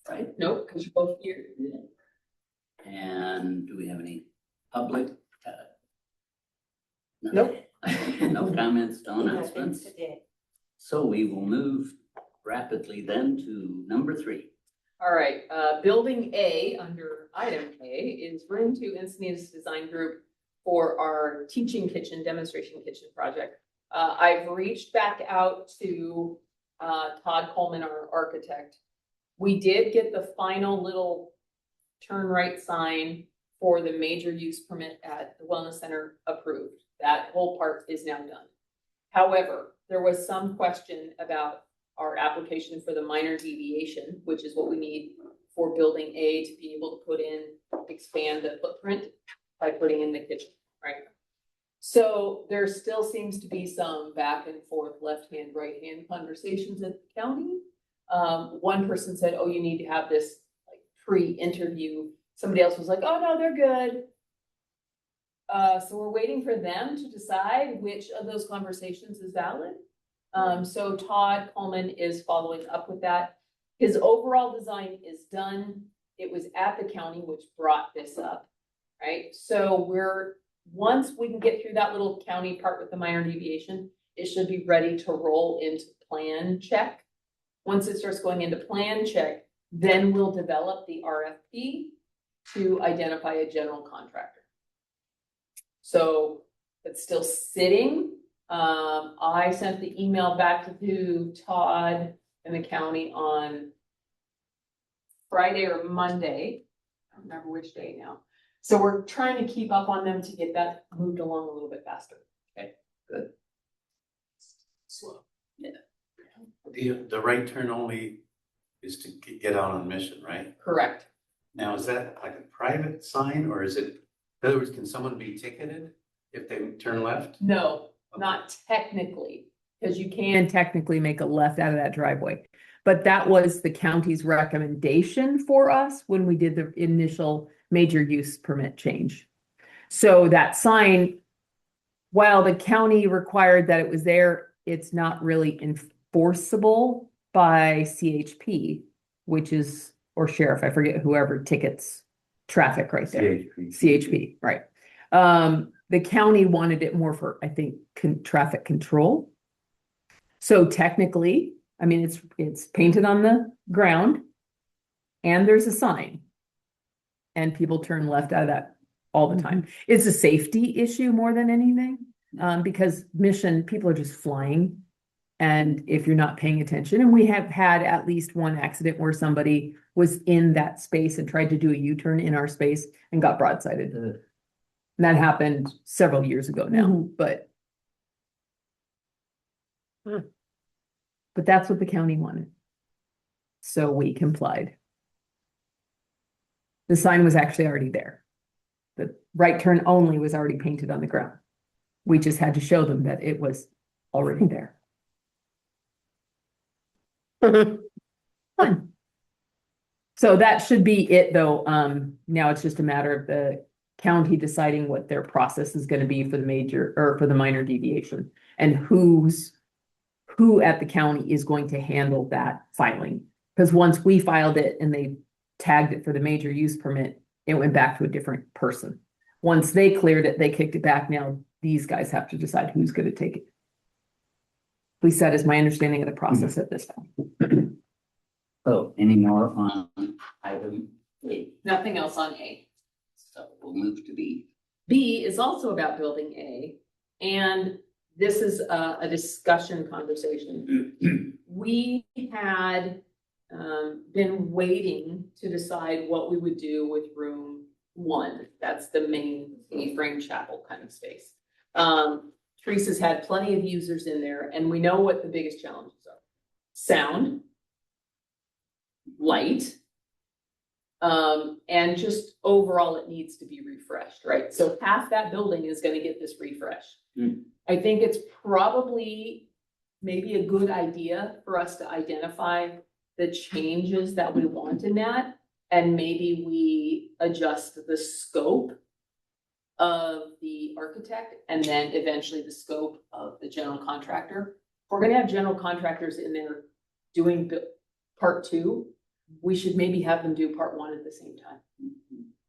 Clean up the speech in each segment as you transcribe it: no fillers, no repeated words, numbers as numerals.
right? Nope, because you're both here. And do we have any public? Nope. No comments, no announcements. Today. So we will move rapidly then to number 3. All right, building A under item A is room 2 Encinitas Design Group for our teaching kitchen, demonstration kitchen project. I've reached back out to Todd Coleman, our architect. We did get the final little turn right sign for the major use permit at the Wellness Center approved. That whole part is now done. However, there was some question about our application for the minor deviation, which is what we need for building A to be able to put in, expand the footprint by putting in the kitchen, right? So there still seems to be some back and forth, left hand, right hand conversations at the county. One person said, oh, you need to have this like pre-interview. Somebody else was like, oh, no, they're good. So we're waiting for them to decide which of those conversations is valid. So Todd Coleman is following up with that. His overall design is done. It was at the county, which brought this up, right? So once we can get through that little county part with the minor deviation, it should be ready to roll into plan check. Once it starts going into plan check, then we'll develop the RFP to identify a general contractor. So it's still sitting. I sent the email back to Todd and the county on Friday or Monday. I don't remember which day now. So we're trying to keep up on them to get that moved along a little bit faster. Okay, good. Slow. Yeah. The right turn only is to get out on Mission, right? Correct. Now, is that like a private sign or is it, in other words, can someone be ticketed if they turn left? No, not technically, because you can technically make a left out of that driveway. But that was the county's recommendation for us when we did the initial major use permit change. So that sign, while the county required that it was there, it's not really enforceable by CHP, which is, or sheriff, I forget whoever tickets traffic right there. CHP, right. The county wanted it more for, I think, traffic control. So technically, I mean, it's painted on the ground and there's a sign and people turn left out of that all the time. It's a safety issue more than anything, because Mission, people are just flying. And if you're not paying attention, and we have had at least one accident where somebody was in that space and tried to do a U-turn in our space and got broadsided. And that happened several years ago now, but that's what the county wanted. So we complied. The sign was actually already there. The right turn only was already painted on the ground. We just had to show them that it was already there. Fun. So that should be it though. Now it's just a matter of the county deciding what their process is going to be for the major or for the minor deviation and who at the county is going to handle that filing. Because once we filed it and they tagged it for the major use permit, it went back to a different person. Once they cleared it, they kicked it back. Now these guys have to decide who's going to take it. At least that is my understanding of the process at this time. So any more on item A? Nothing else on A. So we'll move to B. B is also about building A, and this is a discussion conversation. We had been waiting to decide what we would do with room 1. That's the main A-frame chapel kind of space. Teresa's had plenty of users in there, and we know what the biggest challenges are. Sound, light, and just overall it needs to be refreshed, right? So half that building is going to get this refresh. I think it's probably maybe a good idea for us to identify the changes that we want in that, and maybe we adjust the scope of the architect and then eventually the scope of the general contractor. We're going to have general contractors in there doing part 2. we should maybe have them do part one at the same time.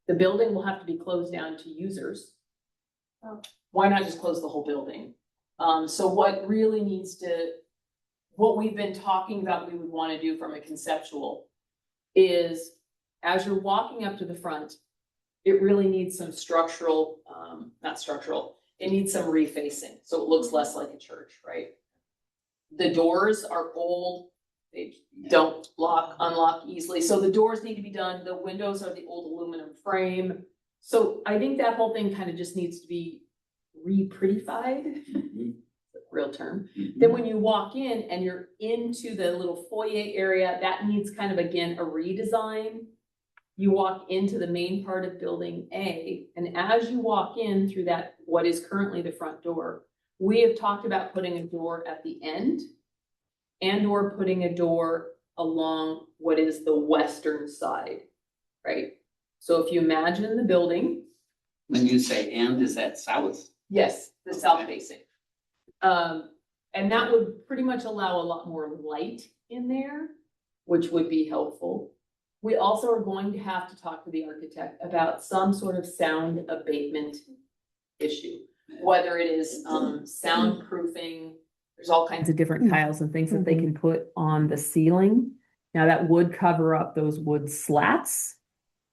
The building will have to be closed down to users. Why not just close the whole building? So what really needs to, what we've been talking about we would want to do from a conceptual is, as you're walking up to the front, it really needs some structural, not structural, it needs some refacing, so it looks less like a church, right? The doors are old, they don't unlock easily, so the doors need to be done, the windows are the old aluminum frame. So I think that whole thing kind of just needs to be re-prettified, real term. Then when you walk in and you're into the little foyer area, that needs kind of, again, a redesign. You walk into the main part of building A, and as you walk in through that, what is currently the front door, we have talked about putting a door at the end and or putting a door along what is the western side, right? So if you imagine the building. When you say and, is that south? Yes, the south facing. And that would pretty much allow a lot more light in there, which would be helpful. We also are going to have to talk to the architect about some sort of sound abatement issue, whether it is soundproofing. There's all kinds of different tiles and things that they can put on the ceiling. Now that would cover up those wood slats,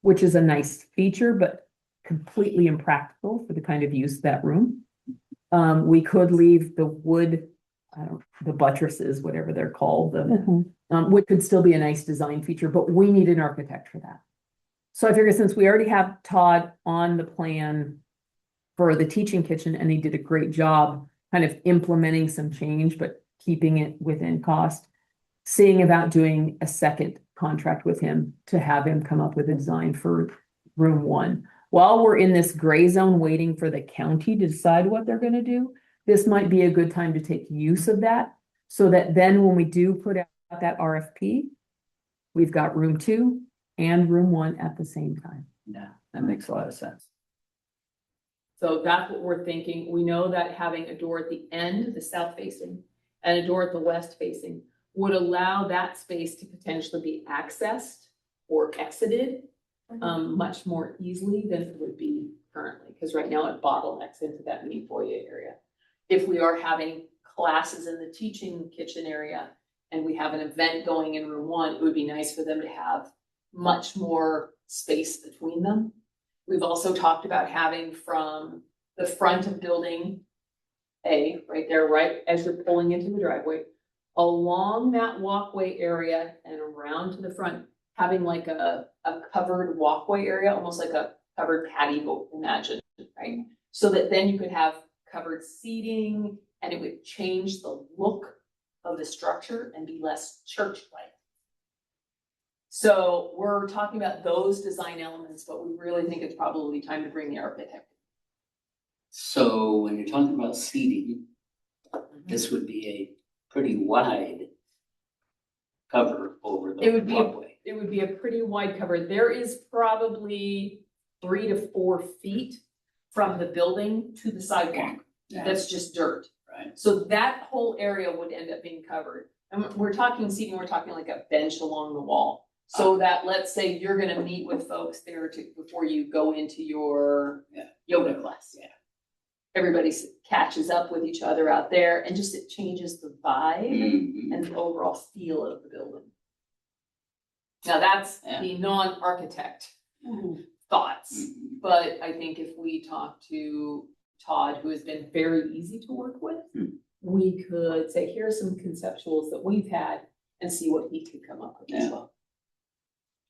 which is a nice feature, but completely impractical for the kind of use of that room. We could leave the wood, the buttresses, whatever they're called, which could still be a nice design feature, but we need an architect for that. So I figured since we already have Todd on the plan for the teaching kitchen, and he did a great job kind of implementing some change, but keeping it within cost, seeing about doing a second contract with him to have him come up with a design for room one. While we're in this gray zone waiting for the county to decide what they're going to do, this might be a good time to take use of that, so that then when we do put out that RFP, we've got room 2 and room 1 at the same time. Yeah, that makes a lot of sense. So that's what we're thinking. We know that having a door at the end, the south facing, and a door at the west facing would allow that space to potentially be accessed or exited much more easily than it would be currently, because right now it bottlenecks into that main foyer area. If we are having classes in the teaching kitchen area and we have an event going in room 1, it would be nice for them to have much more space between them. We've also talked about having from the front of building A, right there, right as you're pulling into the driveway, along that walkway area and around to the front, having like a covered walkway area, almost like a covered patio, imagine, right? So that then you could have covered seating and it would change the look of the structure and be less church-like. So we're talking about those design elements, but we really think it's probably time to bring the architect. So when you're talking about seating, this would be a pretty wide cover over the walkway. It would be a pretty wide cover. There is probably 3 to 4 feet from the building to the sidewalk. Yeah. That's just dirt. Right. So that whole area would end up being covered. And we're talking seating, we're talking like a bench along the wall. So that, let's say you're gonna meet with folks there before you go into your yoga class. Yeah. Everybody catches up with each other out there and just it changes the vibe and the overall feel of the building. Now that's the non-architect thoughts, but I think if we talk to Todd, who has been very easy to work with, we could say, here are some conceptuals that we've had and see what he could come up with as well.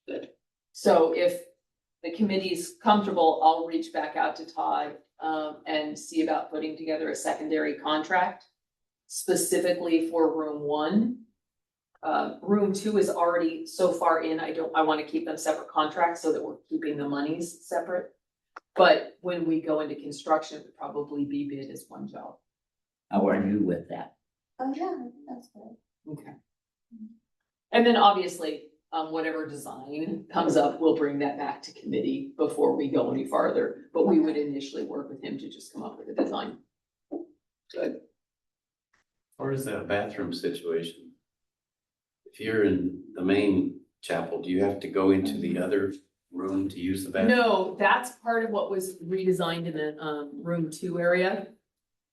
Good. So if the committee's comfortable, I'll reach back out to Todd and see about putting together a secondary contract specifically for room 1. Room 2 is already so far in, I want to keep them separate contracts so that we're keeping the monies separate. But when we go into construction, it would probably be bid as one job. How are you with that? Oh, yeah, that's good. Okay. And then obviously, whatever design comes up, we'll bring that back to committee before we go any farther. But we would initially work with him to just come up with a design. Good. Or is that a bathroom situation? If you're in the main chapel, do you have to go into the other room to use the bathroom? No, that's part of what was redesigned in the room 2 area.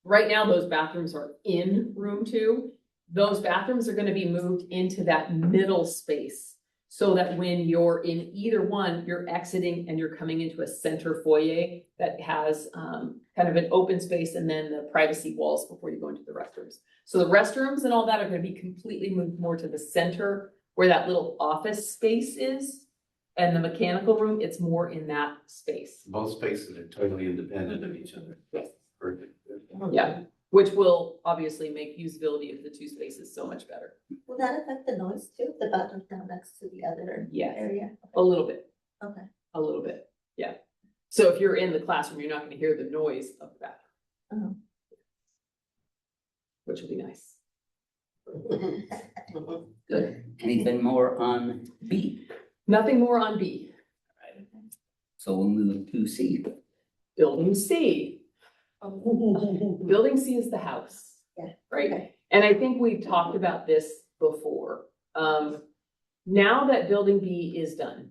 Right now, those bathrooms are in room 2. Those bathrooms are gonna be moved into that middle space. So that when you're in either one, you're exiting and you're coming into a center foyer that has kind of an open space and then the privacy walls before you go into the restrooms. So the restrooms and all that are gonna be completely moved more to the center where that little office space is. And the mechanical room, it's more in that space. Both spaces are totally independent of each other. Yes. Perfect. Yeah, which will obviously make usability of the 2 spaces so much better. Will that affect the noise too? The bathroom down next to the other Yes. area? A little bit, Okay. a little bit, yeah. So if you're in the classroom, you're not gonna hear the noise of the bathroom. Uh-huh. Which will be nice. Good. Anything more on B? Nothing more on B. So we'll move to C. Building C. Building C is the house. Yeah. Right? Okay. And I think we've talked about this before. Now that building B is done,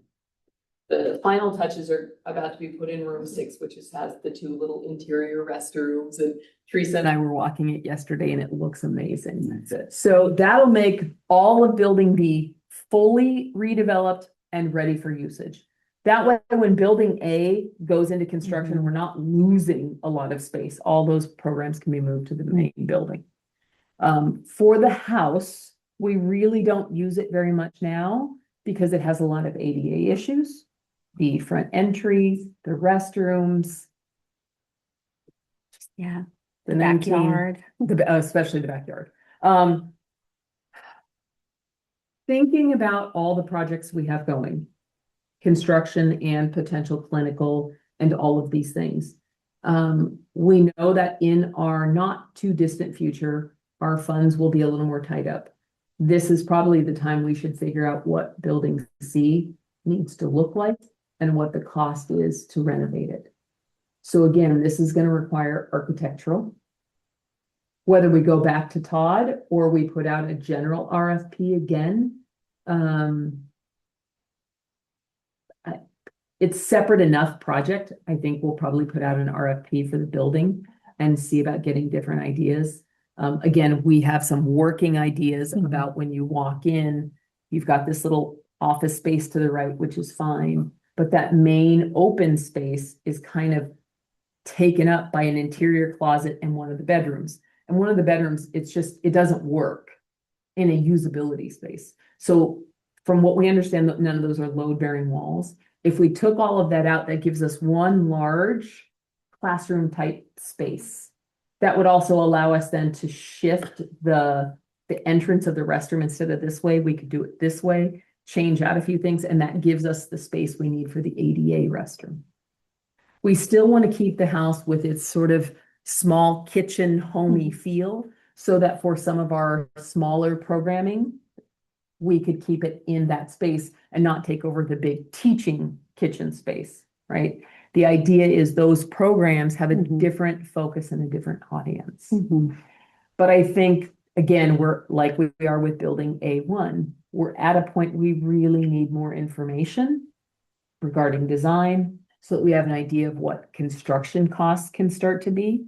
the final touches are about to be put in room 6, which has the 2 little interior restrooms, and Teresa and I were walking it yesterday and it looks amazing. That's it. So that'll make all of building B fully redeveloped and ready for usage. That way, when building A goes into construction, we're not losing a lot of space. All those programs can be moved to the main building. For the house, we really don't use it very much now because it has a lot of ADA issues. The front entries, the restrooms. Yeah, The the 19 backyard. especially the backyard. Thinking about all the projects we have going, construction and potential clinical and all of these things. We know that in our not too distant future, our funds will be a little more tied up. This is probably the time we should figure out what building C needs to look like and what the cost is to renovate it. So again, this is going to require architectural. Whether we go back to Todd or we put out a general RFP again. It's separate enough project. I think we'll probably put out an RFP for the building and see about getting different ideas. Again, we have some working ideas about when you walk in, you've got this little office space to the right, which is fine. But that main open space is kind of taken up by an interior closet in one of the bedrooms. And one of the bedrooms, it doesn't work in a usability space. So from what we understand, none of those are load-bearing walls. If we took all of that out, that gives us one large classroom type space. That would also allow us then to shift the entrance of the restroom. Instead of this way, we could do it this way, change out a few things, and that gives us the space we need for the ADA restroom. We still want to keep the house with its sort of small kitchen, homey feel, so that for some of our smaller programming, we could keep it in that space and not take over the big teaching kitchen space, right? The idea is those programs have a different focus and a different audience. But I think, again, we're like we are with building A1. We're at a point we really need more information regarding design so that we have an idea of what construction costs can start to be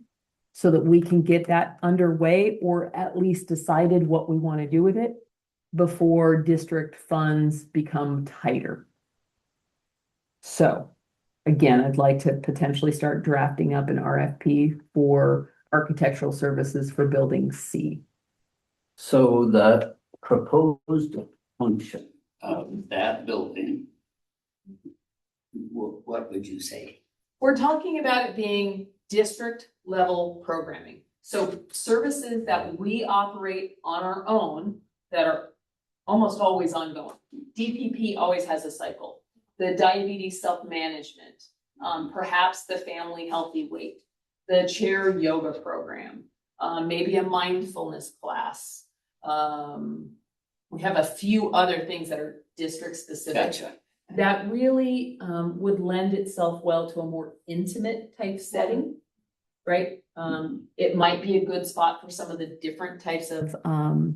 so that we can get that underway or at least decided what we want to do with it before district funds become tighter. So again, I'd like to potentially start drafting up an RFP for architectural services for building C. So the proposed function of that building, what would you say? We're talking about it being district level programming. So services that we operate on our own that are almost always ongoing. DPP always has a cycle. The diabetes self-management, perhaps the family healthy weight, the chair yoga program, maybe a mindfulness class. We have a few other things that are district specific. Gotcha. That really would lend itself well to a more intimate type setting. right? It might be a good spot for some of the different types of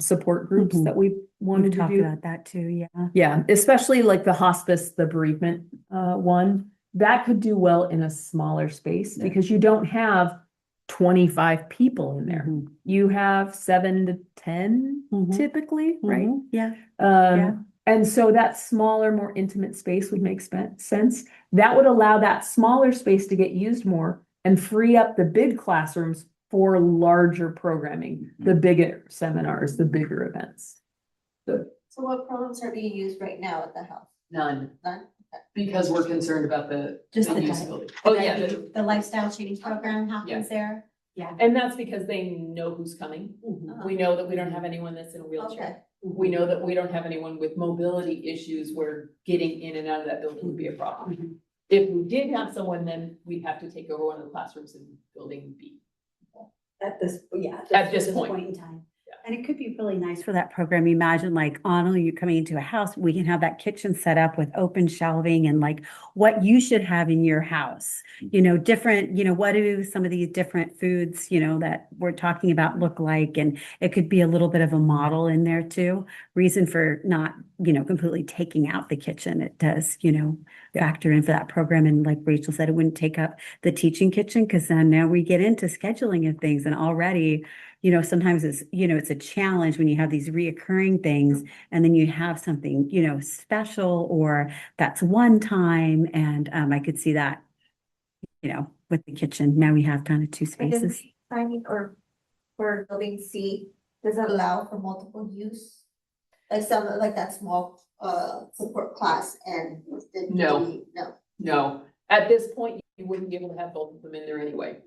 support groups that we wanted We've to talked do. about that too, yeah. Yeah, especially like the hospice, the bereavement one, that could do well in a smaller space Yeah. because you don't have 25 people in there. Mhm. You have 7 to 10 Mhm. typically, right? Mhm. Yeah. Yeah. And so that smaller, more intimate space would make sense. That would allow that smaller space to get used more and free up the big classrooms for larger programming, the bigger seminars, the bigger events. So what programs are being used right now at the house? None, None? because we're concerned about the Just the usability. diet. Oh, yeah, the- The lifestyle change program Yeah. happens there? and that's because they know who's coming. Uh-huh. We know that we don't have anyone that's in a wheelchair. Okay. We know that we don't have anyone with mobility issues where getting in and out of that building would be a problem. If we did have someone, then we'd have to take over one of the classrooms in building B. At this, yeah. At this point. in time. Yeah. And it could be really nice for that program. Imagine like, Anna, you coming into a house, we can have that kitchen set up with open shelving and like what you should have in your house. You know, different, what do some of these different foods, that we're talking about look like? And it could be a little bit of a model in there too. Reason for not, completely taking out the kitchen. It does, factor in for that program. And like Rachel said, it wouldn't take up the teaching kitchen because then now we get into scheduling of things and already, sometimes it's a challenge when you have these reoccurring things and then you have something, special or that's one time. And I could see that, with the kitchen. Now we have kind of two And then spaces. finding or for building C, does it allow for multiple use? Like some, like that small support class and the. No. No. No, at this point, you wouldn't be able to have both of them in there anyway.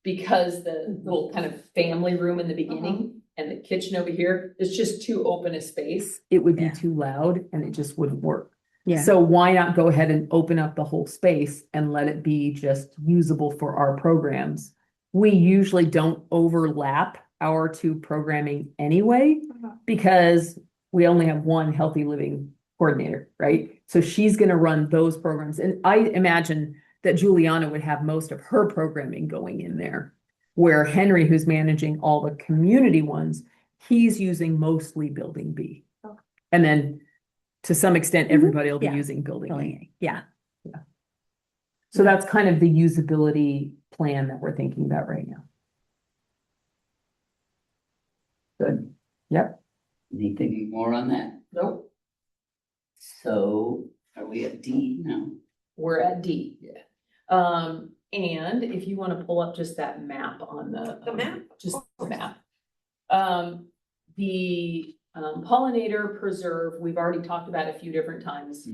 Because the little kind of family room in the beginning and the kitchen over here, it's just too open a space. It would be Yeah. too loud and it just wouldn't work. Yeah. So why not go ahead and open up the whole space and let it be just usable for our programs? We usually don't overlap our two programming anyway, because we only have one healthy living coordinator, right? So she's gonna run those programs. And I imagine that Juliana would have most of her programming going in there. Where Henry, who's managing all the community ones, he's using mostly building B. Okay. And then to some extent, everybody will be Yeah. using building A. Yeah. So that's kind of the usability plan that we're thinking about right now. Good. Yep. Anything more on that? Nope. So are we at D now? We're at D. Yeah. And if you want to pull up just that map on the. map? Just the map. The pollinator preserve, we've already talked about a few different times.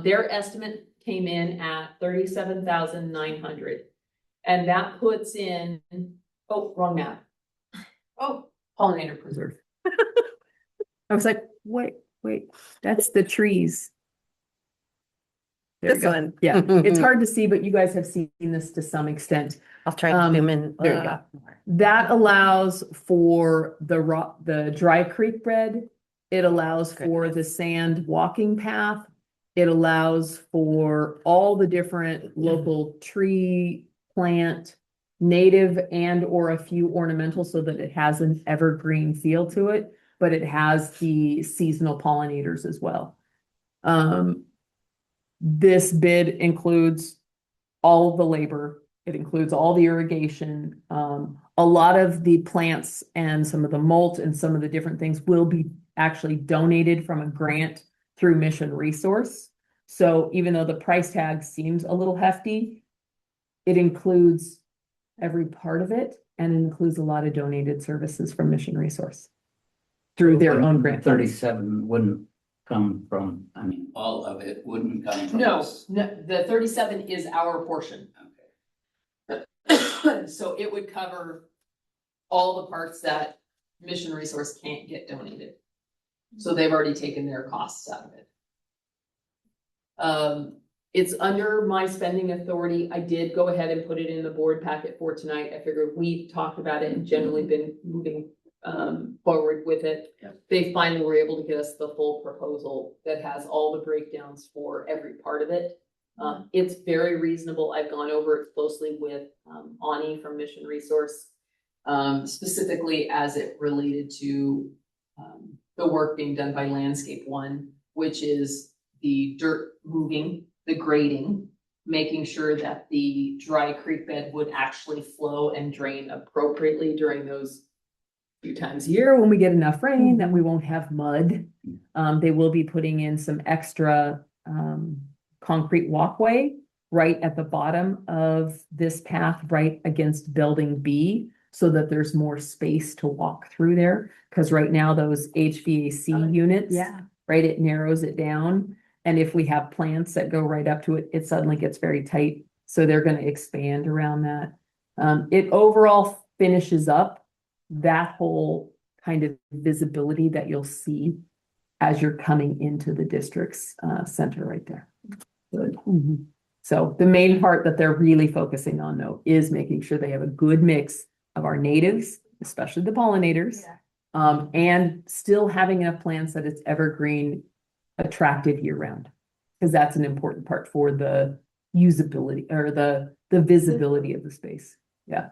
Their estimate came in at 37,900. And that puts in, oh, wrong map. Oh, pollinator preserve. I was like, wait, that's the trees. There you This go. one. Yeah, it's hard to see, but you guys have seen this to some extent. I'll try to zoom in. There you go. That allows for the dry creek bed. It allows for the sand walking path. It allows for all the different local tree, plant, native and or a few ornamental so that it has an evergreen feel to it, but it has the seasonal pollinators as well. This bid includes all of the labor. It includes all the irrigation. A lot of the plants and some of the molt and some of the different things will be actually donated from a grant through Mission Resource. So even though the price tag seems a little hefty, it includes every part of it and it includes a lot of donated services from Mission Resource through their own grant. 37 wouldn't come from, all of it wouldn't come from No, us. the 37 is our portion. Okay. So it would cover all the parts that Mission Resource can't get donated. So they've already taken their costs out of it. It's under my spending authority. I did go ahead and put it in the board packet for tonight. I figured we've talked about it and generally been moving forward with it. Yeah. They finally were able to get us the full proposal that has all the breakdowns for every part of it. It's very reasonable. I've gone over it closely with, Ani from Mission Resource. Specifically as it related to, the work being done by Landscape One, which is the dirt moving, the grading, making sure that the dry creek bed would actually flow and drain appropriately during those few times a year when we get enough rain, that we won't have mud. They will be putting in some extra concrete walkway right at the bottom of this path, right against building B, so that there's more space to walk through there. Because right now, those HVAC units, Yeah. right, it narrows it down. And if we have plants that go right up to it, it suddenly gets very tight. So they're gonna expand around that. It overall finishes up that whole kind of visibility that you'll see as you're coming into the district's center right there. Good. So the main part that they're really focusing on, though, is making sure they have a good mix of our natives, especially the pollinators, and still having enough plants that it's evergreen, attractive year round. Because that's an important part for the usability or the visibility of the space. Yeah.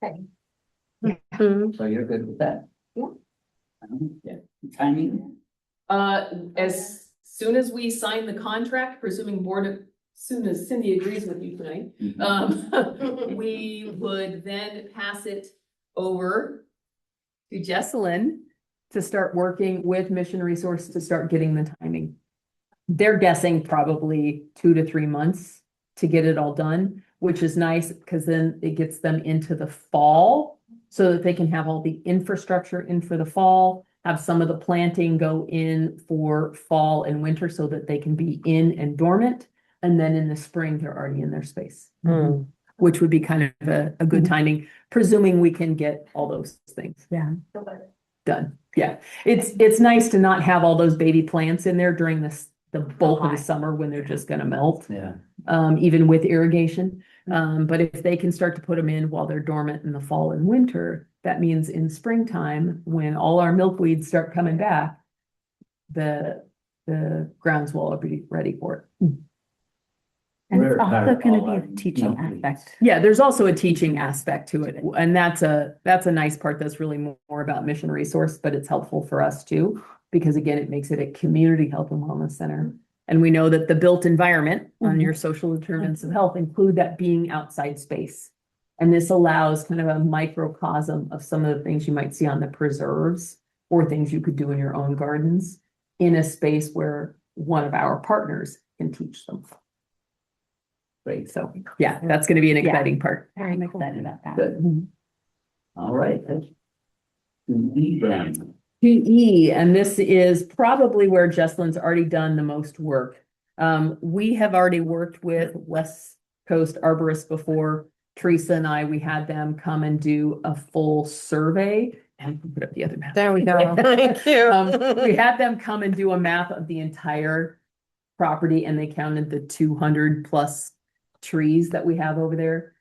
Okay. So you're good with that? Yeah. Yeah, timing? As soon as we sign the contract, presuming soon as Cindy agrees with you tonight, we would then pass it over to Jesselyn to start working with Mission Resource to start getting the timing. They're guessing probably 2 to 3 months to get it all done, which is nice because then it gets them into the fall so that they can have all the infrastructure in for the fall, have some of the planting go in for fall and winter so that they can be in and dormant. And then in the spring, they're already in their space, which would be kind of a good timing, presuming we can get all those things done. Yeah, it's nice to not have all those baby plants in there during the bulk of the summer when they're just gonna melt. Yeah. Even with irrigation. But if they can start to put them in while they're dormant in the fall and winter, that means in springtime, when all our milkweeds start coming back, the grounds will be ready for it. And it's We're also tired of gonna all be a our teaching milkweeds. aspect. Yeah, there's also a teaching aspect to it, and that's a nice part that's really more about Mission Resource, but it's helpful for us too, because again, it makes it a community health and wellness center. And we know that the built environment on your social determinants of health include that being outside space. And this allows kind of a microcosm of some of the things you might see on the preserves or things you could do in your own gardens in a space where one of our partners can teach them. Great, so yeah, that's gonna be an exciting part. Very excited about that. Good. All right. That's 2E then. 2E, and this is probably where Jesselyn's already done the most work. We have already worked with West Coast Arborists before. Teresa and I, we had them come and do a full survey and put up the other map. There we go. Thank you. We had them come and do a map of the entire property and they counted the 200 plus trees that we have over there.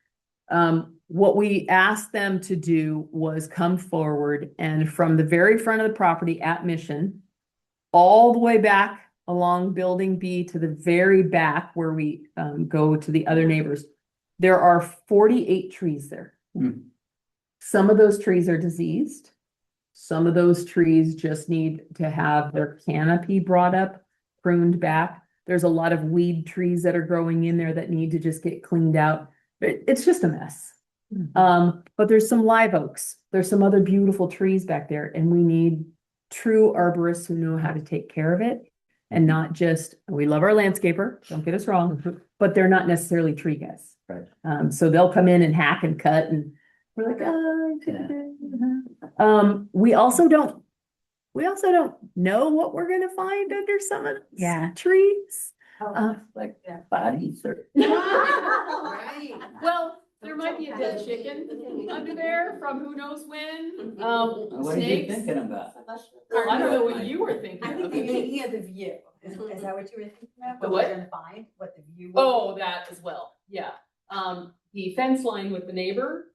What we asked them to do was come forward and from the very front of the property at Mission, all the way back along building B to the very back where we go to the other neighbors, there are 48 trees there. Some of those trees are diseased. Some of those trees just need to have their canopy brought up, pruned back. There's a lot of weed trees that are growing in there that need to just get cleaned out. It's just a mess. But there's some live oaks. There's some other beautiful trees back there, and we need true arborists who know how to take care of it and not just, we love our landscaper, don't get us wrong, but they're not necessarily tree guys. Right. So they'll come in and hack and cut and we're like, we also don't know what we're gonna find under some of these trees. Like bodies or. Right. Well, there might be a dead chicken under there from who knows when, What are you snakes. thinking about? Well, I don't know what you were thinking I think of. the idea of the view, is that what you were thinking of? The What what? we're gonna find, what the view. Oh, that as well, yeah. The fence line with the neighbor,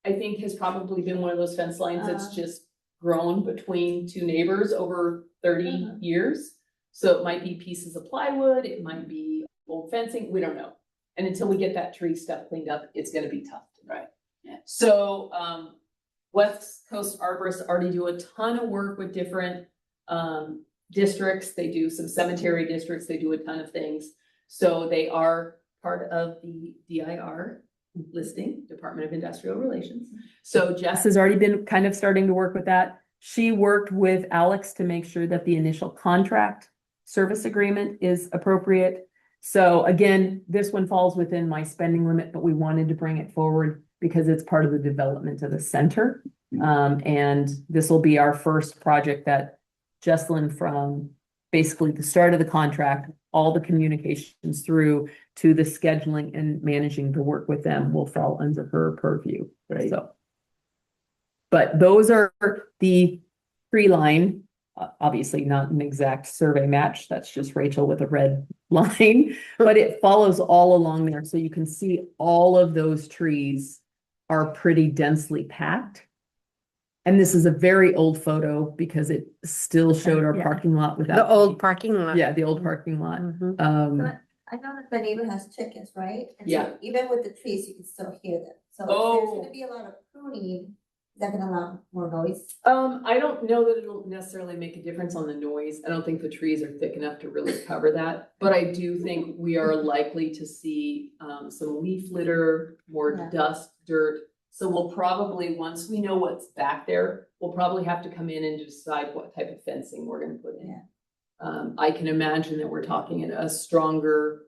I think has probably been one of those fence lines that's just grown between two neighbors over 30 years. So it might be pieces of plywood, it might be old fencing, we don't know. And until we get that tree stuff cleaned up, it's gonna be tough. Right, yeah. So, West Coast arborists already do a ton of work with different, districts. They do some cemetery districts, they do a ton of things. So they are part of the DIR listing, Department of Industrial Relations. So Jess has already been kind of starting to work with that. She worked with Alex to make sure that the initial contract service agreement is appropriate. So again, this one falls within my spending limit, but we wanted to bring it forward because it's part of the development of the center. And this will be our first project that Jesselyn, from basically the start of the contract, all the communications through to the scheduling and managing the work with them will fall under her purview. Right. So. But those are the tree line, obviously not an exact survey match. That's just Rachel with a red line, but it follows all along there. So you can see all of those trees are pretty densely packed. And this is a very old photo because it still showed our Yeah. parking lot without. The old parking lot. Yeah, the old parking lot. Mhm. But I know that the neighbor has chickens, right? And so Yeah. even with the trees, you can still hear them. So if Oh. there's gonna be a lot of pruning, is that gonna allow more noise? I don't know that it'll necessarily make a difference on the noise. I don't think the trees are thick enough to really cover that. But I do think we are likely to see some leaf litter, more Yeah. dust, dirt. So we'll probably, once we know what's back there, we'll probably have to come in and decide what type of fencing we're gonna put in. Yeah. I can imagine that we're talking a stronger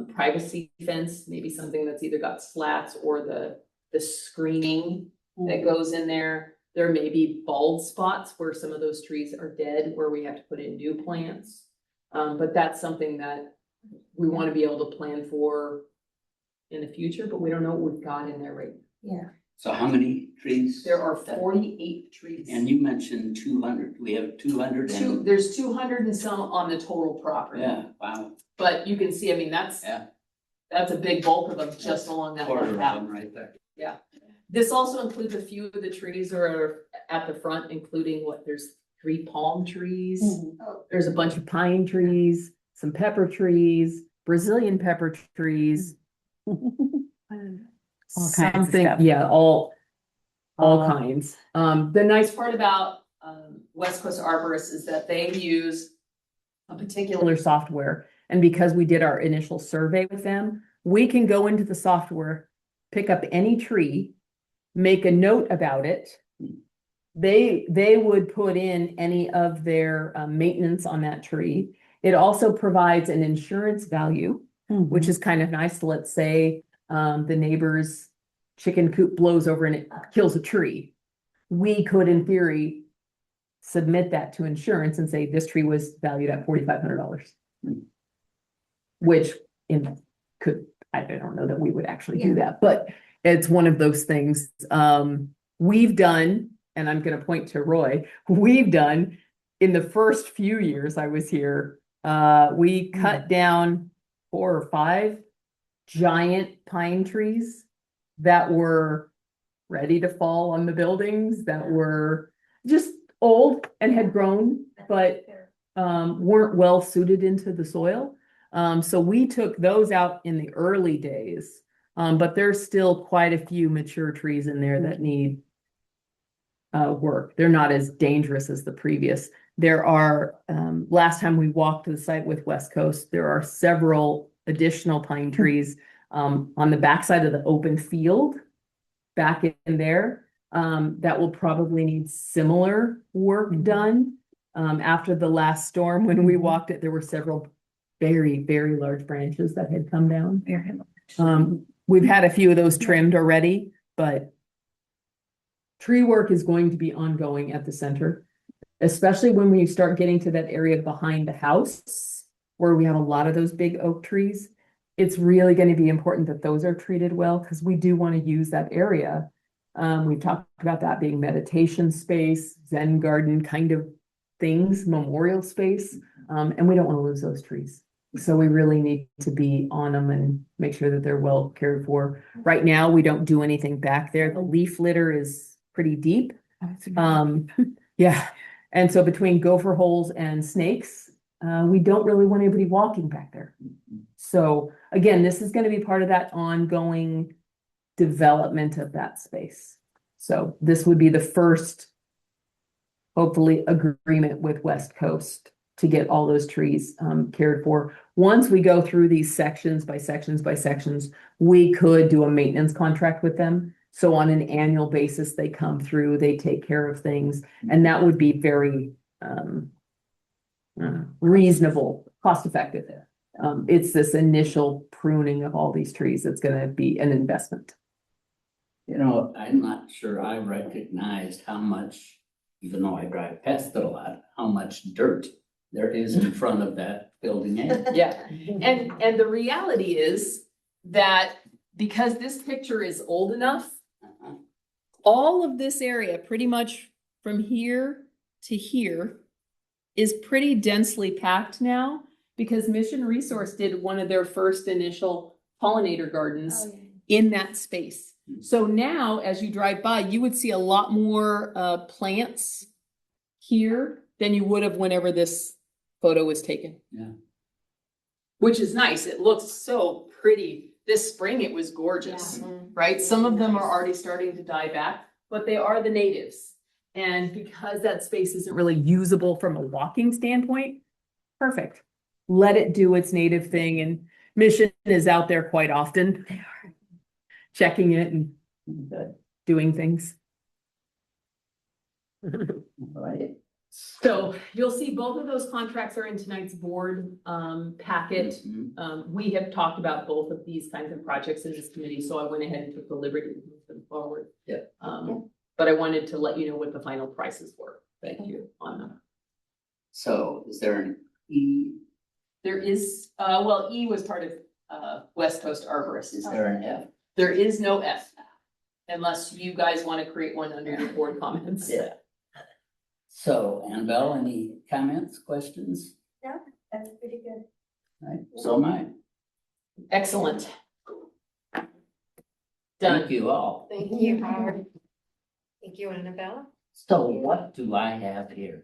privacy fence, maybe something that's either got slats or the screening that goes in there. There may be bald spots where some of those trees are dead, where we have to put in new plants. But that's something that we want to be able to plan for in the future, but we don't know what we've got in there right now. Yeah. So how many trees? There are 48 trees. And you mentioned 200. We have 200 and, There's 200 and some on the total property. yeah, wow, But you can see, I mean, that's a big bulk of them just along that quarter one of path. them right there. This also includes a few of the trees that are at the front, including there's 3 palm trees. Oh, There's a bunch of pine trees, some pepper trees, Brazilian pepper trees. All kinds of Something, stuff. yeah, all All- kinds. The nice part about West Coast Arborists is that they use a particular software. And because we did our initial survey with them, we can go into the software, pick up any tree, make a note about it. They would put in any of their maintenance on that tree. It also provides an insurance value, which is kind of nice. Let's say the neighbor's chicken coop blows over and it kills a tree. We could, in theory, submit that to insurance and say this tree was valued at $4,500. Which I don't know that we would actually do that, but it's one of those things. We've done, and I'm gonna point to Roy, we've done in the first few years I was here, we cut down 4 or 5 giant pine trees that were ready to fall on the buildings, that were just old and had grown, but weren't well suited into the soil. So we took those out in the early days, but there's still quite a few mature trees in there that need work. They're not as dangerous as the previous. There are, last time we walked the site with West Coast, there are several additional pine trees on the backside of the open field back in there that will probably need similar work done. After the last storm, when we walked it, there were several very, very large branches that had come down. We've had a few of those trimmed already, but tree work is going to be ongoing at the center, especially when we start getting to that area behind the house where we have a lot of those big oak trees. It's really going to be important that those are treated well because we do want to use that area. We've talked about that being meditation space, Zen garden kind of things, memorial space, and we don't want to lose those trees. So we really need to be on them and make sure that they're well cared for. Right now, we don't do anything back there. The leaf litter is pretty deep. Yeah. And so between gopher holes and snakes, We don't really want anybody walking back there. So again, this is gonna be part of that ongoing development of that space. So this would be the first, hopefully, agreement with West Coast to get all those trees cared for. Once we go through these sections by sections by sections, we could do a maintenance contract with them. So on an annual basis, they come through, they take care of things, and that would be very reasonable, cost effective. It's this initial pruning of all these trees that's gonna be an investment. You know, I'm not sure I recognized how much, even though I drive past it a lot, how much dirt there is in front of that building. Yeah, and the reality is that because this picture is old enough, all of this area, pretty much from here to here, is pretty densely packed now because Mission Resource did one of their first initial pollinator gardens in that space. So now, as you drive by, you would see a lot more plants here than you would have whenever this photo was taken. Yeah. Which is nice. It looks so pretty. This spring, it was gorgeous, right? Some of them are already starting to die back, but they are the natives. And because that space isn't really usable from a walking standpoint, perfect. Let it do its native thing, and Mission is out there quite often. They are checking it and doing things. Right. So you'll see both of those contracts are in tonight's board packet. We have talked about both of these kinds of projects in this committee, so I went ahead and took the liberty to move them forward. Yeah. But I wanted to let you know what the final prices were. Thank you on them. So is there an E? There is, well, E was part of West Coast Arborist. Is there an F? There is no F, unless you guys want to create one under your board comments. Yeah. So Annabelle, any comments, questions? That's pretty good. Right, so am I. Excellent. Done. Thank you all. Thank you, Howard. Thank you, Annabelle. So what do I have here?